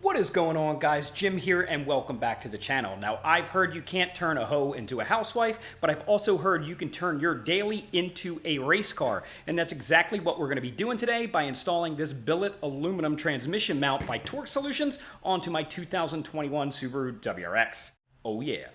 What is going on, guys? Jim here, and welcome back to the channel. Now, I've heard you can't turn a hoe into a housewife, but I've also heard you can turn your daily into a race car, and that's exactly what we're going to be doing today by installing this billet aluminum transmission mount by Torque Solutions onto my 2021 Subaru WRX. Oh yeah.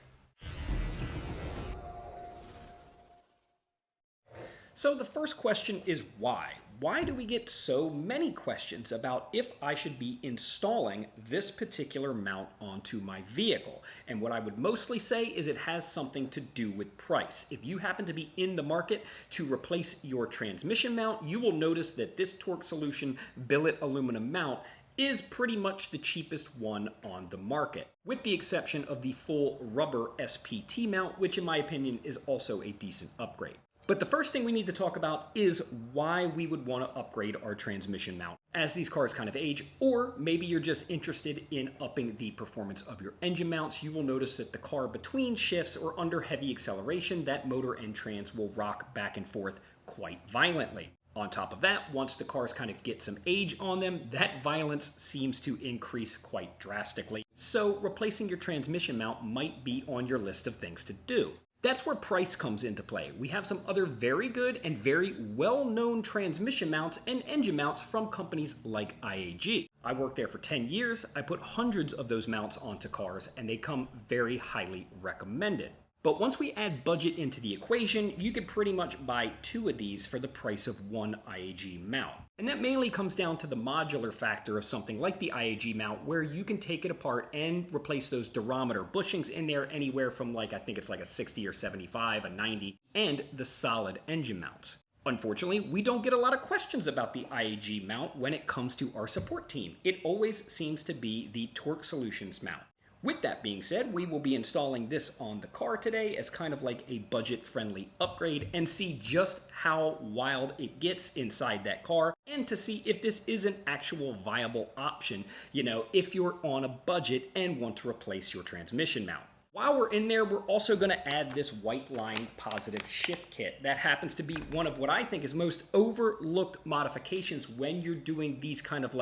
So the first question is why? Why do we get so many questions about if I should be installing this particular mount onto my vehicle? And what I would mostly say is it has something to do with price. If you happen to be in the market to replace your transmission mount, you will notice that this Torque Solution billet aluminum mount is pretty much the cheapest one on the market, with the exception of the full rubber SPT mount, which in my opinion is also a decent upgrade. But the first thing we need to talk about is why we would want to upgrade our transmission mount as these cars kind of age, or maybe you're just interested in upping the performance of your engine mounts. You will notice that the car between shifts or under heavy acceleration, that motor and trans will rock back and forth quite violently. On top of that, once the cars kind of get some age on them, that violence seems to increase quite drastically. So replacing your transmission mount might be on your list of things to do. That's where price comes into play. We have some other very good and very well-known transmission mounts and engine mounts from companies like IAG. I worked there for 10 years. I put hundreds of those mounts onto cars, and they come very highly recommended. But once we add budget into the equation, you could pretty much buy two of these for the price of one IAG mount. And that mainly comes down to the modular factor of something like the IAG mount, where you can take it apart and replace those durometer bushings in there anywhere from I think it's like a 60 or 75, a 90, and the solid engine mounts. Unfortunately, we don't get a lot of questions about the IAG mount when it comes to our support team. It always seems to be the Torque Solutions mount. With that being said, we will be installing this on the car today as kind of like a budget-friendly upgrade and see just how wild it gets inside that car, and to see if this is an actual viable option, if you're on a budget and want to replace your transmission mount. While we're in there, we're also going to add this Whiteline Positive Shift Kit. That happens to be one of what I think is most overlooked modifications when you're doing these kind of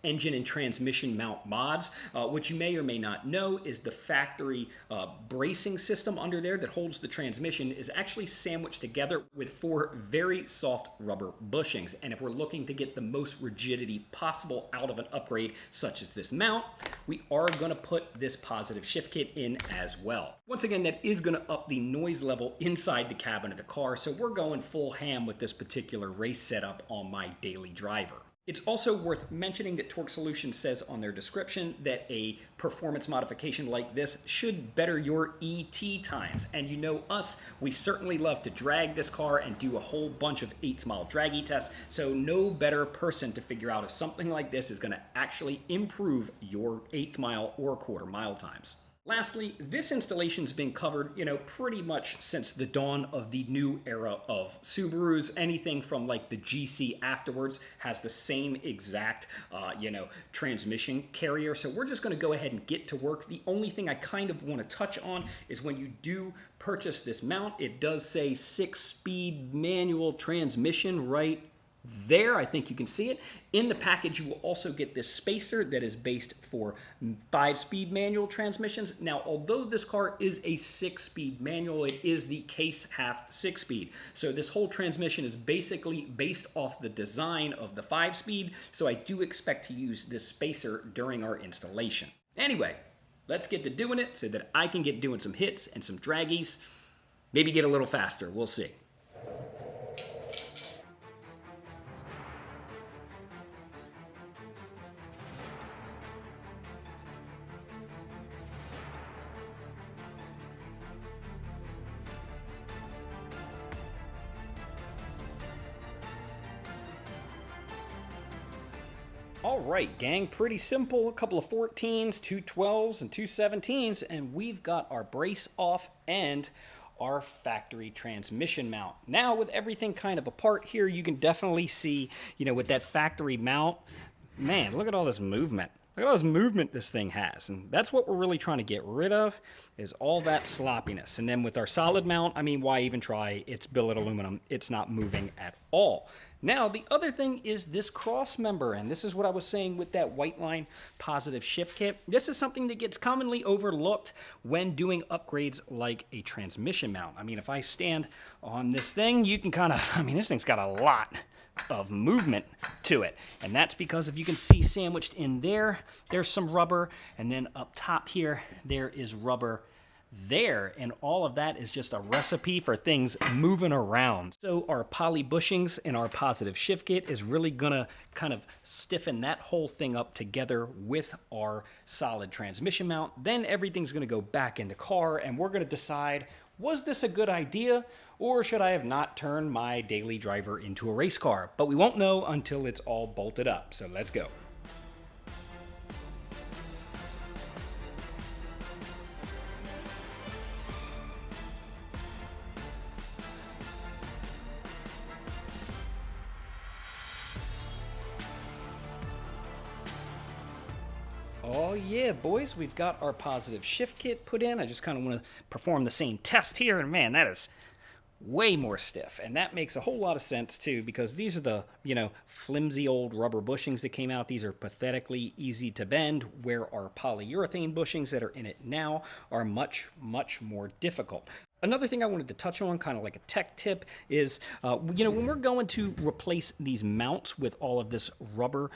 engine and transmission mount mods. What you may or may not know is the factory bracing system under there that holds the transmission is actually sandwiched together with 4 very soft rubber bushings. And if we're looking to get the most rigidity possible out of an upgrade such as this mount, we are going to put this Positive Shift Kit in as well. Once again, that is going to up the noise level inside the cabin of the car, so we're going full ham with this particular race setup on my daily driver. It's also worth mentioning that Torque Solutions says on their description that a performance modification like this should better your ET times. And you know us, we certainly love to drag this car and do a whole bunch of 8th mile draggy tests, so no better person to figure out if something like this is going to actually improve your 8th mile or quarter mile times. Lastly, this installation's been covered, pretty much since the dawn of the new era of Subarus. Anything from the GC Afterwards has the same exact, transmission carrier. So we're just going to go ahead and get to work. The only thing I kind of want to touch on is when you do purchase this mount, it does say 6-speed manual transmission right there. I think you can see it. In the package, you will also get this spacer that is based for 5-speed manual transmissions. Now, although this car is a 6-speed manual, it is the case half 6-speed. So this whole transmission is basically based off the design of the 5-speed. So I do expect to use this spacer during our installation. Anyway, let's get to doing it so that I can get doing some hits and some draggies. Maybe get a little faster. We'll see. All right, gang, pretty simple. A couple of 14s, 2 12s, and 2 17s, and we've got our brace off and our factory transmission mount. Now, with everything kind of apart here, you can definitely see, with that factory mount, man, look at all this movement. Look at all this movement this thing has, and that's what we're really trying to get rid of, is all that sloppiness. And then with our solid mount, I mean, why even try? It's billet aluminum. It's not moving at all. Now, the other thing is this cross member, and this is what I was saying with that Whiteline Positive Shift Kit. This is something that gets commonly overlooked when doing upgrades like a transmission mount. I mean, if I stand on this thing, you can kind of, this thing's got a lot of movement to it, and that's because if you can see sandwiched in there, there's some rubber, and then up top here, there is rubber there, and all of that is just a recipe for things moving around. So our poly bushings in our positive shift kit is really gonna kind of stiffen that whole thing up together with our solid transmission mount. Then everything's gonna go back in the car, and we're gonna decide, was this a good idea, or should I have not turned my daily driver into a race car? But we won't know until it's all bolted up, so let's go. Oh yeah, boys, we've got our positive shift kit put in. I just kind of want to perform the same test here, and man, that is way more stiff. And that makes a whole lot of sense too, because these are the, flimsy old rubber bushings that came out. These are pathetically easy to bend, where our polyurethane bushings that are in it now are much, much more difficult. Another thing I wanted to touch on, kind of like a tech tip, is, when we're going to replace these mounts with all of this rubber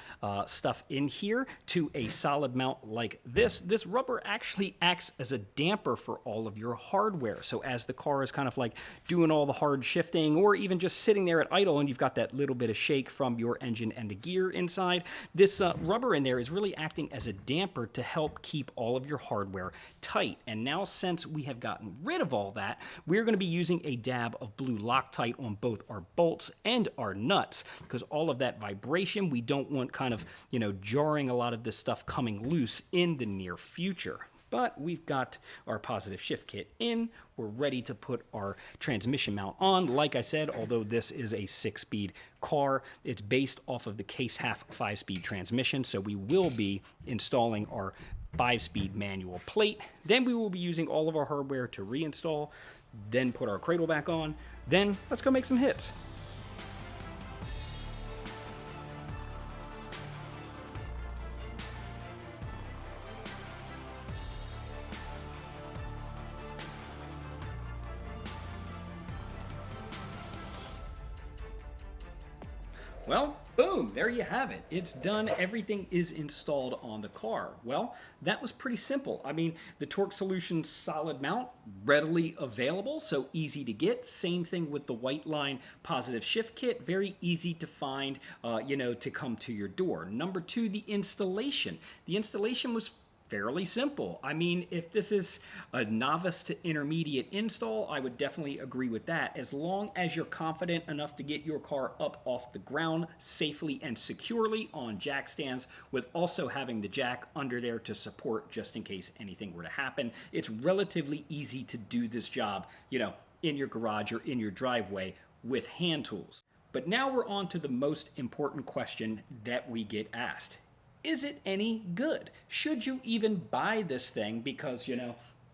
stuff in here to a solid mount like this rubber actually acts as a damper for all of your hardware. So as the car is kind of like doing all the hard shifting, or even just sitting there at idle and you've got that little bit of shake from your engine and the gear inside, this rubber in there is really acting as a damper to help keep all of your hardware tight. And now, since we have gotten rid of all that, we're going to be using a dab of blue Loctite on both our bolts and our nuts, because all of that vibration, we don't want kind of, jarring a lot of this stuff coming loose in the near future. But we've got our positive shift kit in. We're ready to put our transmission mount on. Like I said, although this is a 6-speed car, it's based off of the case half 5-speed transmission, so we will be installing our 5-speed manual plate. Then we will be using all of our hardware to reinstall, then put our cradle back on. Then let's go make some hits. Well, boom, there you have it. It's done. Everything is installed on the car. Well, that was pretty simple. The Torque Solutions solid mount, readily available, so easy to get. Same thing with the Whiteline Positive Shift Kit, very easy to find, to come to your door. Number 2, the installation. The installation was fairly simple. If this is a novice to intermediate install, I would definitely agree with that, as long as you're confident enough to get your car up off the ground safely and securely on jack stands, with also having the jack under there to support just in case anything were to happen. It's relatively easy to do this job, in your garage or in your driveway with hand tools. But now we're on to the most important question that we get asked. Is it any good? Should you even buy this thing? Because,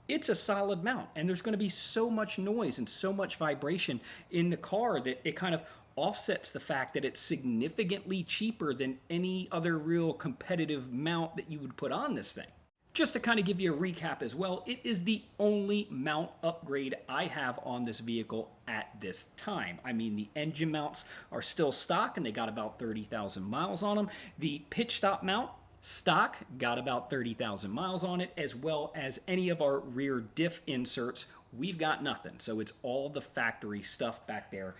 it's a solid mount, and there's going to be so much noise and so much vibration in the car that it kind of offsets the fact that it's significantly cheaper than any other real competitive mount that you would put on this thing. Just to kind of give you a recap as well, it is the only mount upgrade I have on this vehicle at this time. The engine mounts are still stock, and they got about 30,000 miles on them. The pitch stop mount, stock, got about 30,000 miles on it, as well as any of our rear diff inserts. We've got nothing. So it's all the factory stuff back there,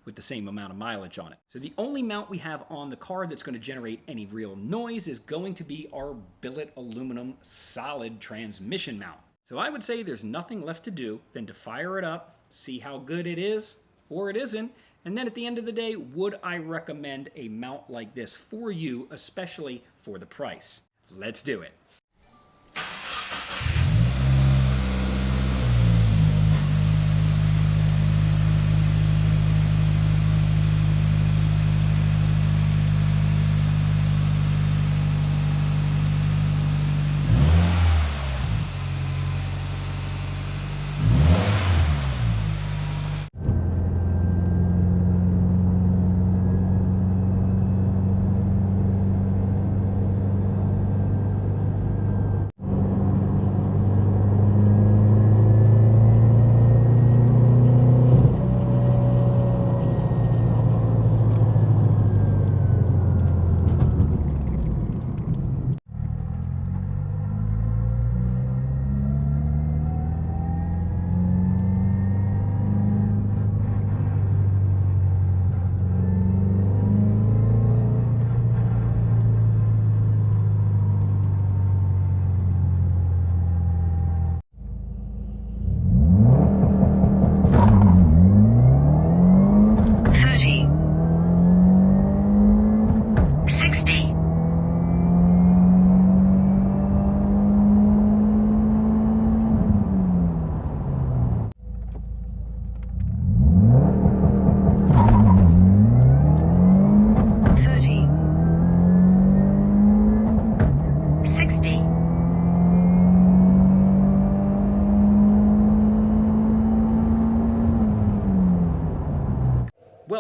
with the same amount of mileage on it. So the only mount we have on the car that's going to generate any real noise is going to be our billet aluminum solid transmission mount. So I would say there's nothing left to do than to fire it up, see how good it is or it isn't, and then at the end of the day, would I recommend a mount like this for you, especially for the price? Let's do it.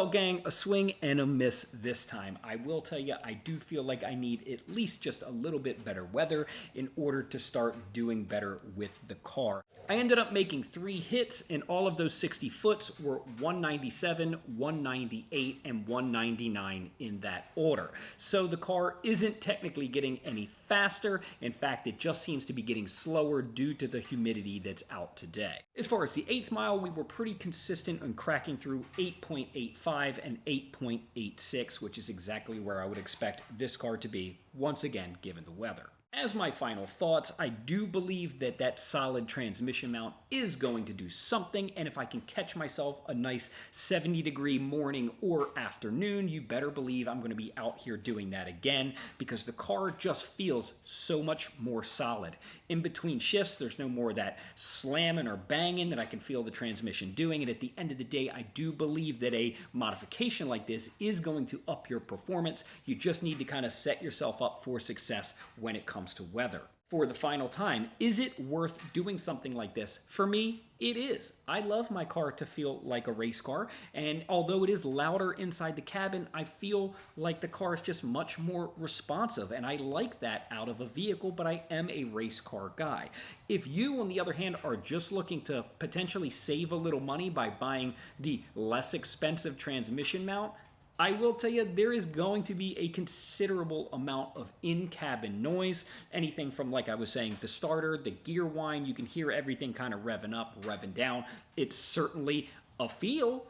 Well, gang, a swing and a miss this time. I will tell you, I do feel like I need at least just a little bit better weather in order to start doing better with the car. I ended up making 3 hits, and all of those 60 foots were 197, 198, and 199 in that order. So the car isn't technically getting any faster. In fact, it just seems to be getting slower due to the humidity that's out today. As far as the 8th mile, we were pretty consistent on cracking through 8.85 and 8.86, which is exactly where I would expect this car to be, once again, given the weather. As my final thoughts, I do believe that that solid transmission mount is going to do something, and if I can catch myself a nice 70-degree morning or afternoon, you better believe I'm going to be out here doing that again, because the car just feels so much more solid. In between shifts, there's no more of that slamming or banging that I can feel the transmission doing, and at the end of the day, I do believe that a modification like this is going to up your performance. You just need to kind of set yourself up for success when it comes to weather. For the final time, is it worth doing something like this? For me, it is. I love my car to feel like a race car, and although it is louder inside the cabin, I feel like the car is just much more responsive, and I like that out of a vehicle, but I am a race car guy. If you, on the other hand, are just looking to potentially save a little money by buying the less expensive transmission mount, I will tell you there is going to be a considerable amount of in-cabin noise. Anything from, like I was saying, the starter, the gear whine, you can hear everything kind of revving up, revving down. It's certainly a feel,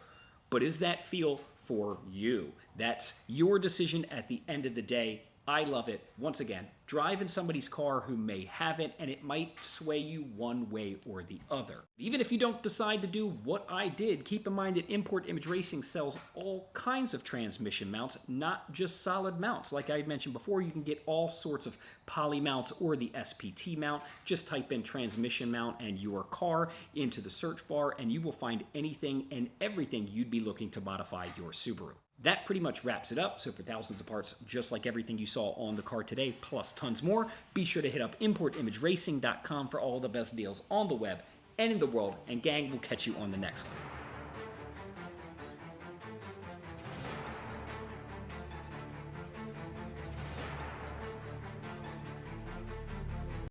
but is that feel for you? That's your decision at the end of the day. I love it. Once again, drive in somebody's car who may have it, and it might sway you one way or the other. Even if you don't decide to do what I did, keep in mind that Import Image Racing sells all kinds of transmission mounts, not just solid mounts. Like I mentioned before, you can get all sorts of poly mounts or the SPT mount. Just type in transmission mount and your car into the search bar, and you will find anything and everything you'd be looking to modify your Subaru. That pretty much wraps it up. So for thousands of parts, just like everything you saw on the car today, plus tons more, be sure to hit up importimageracing.com for all the best deals on the web and in the world. And gang, we'll catch you on the next one.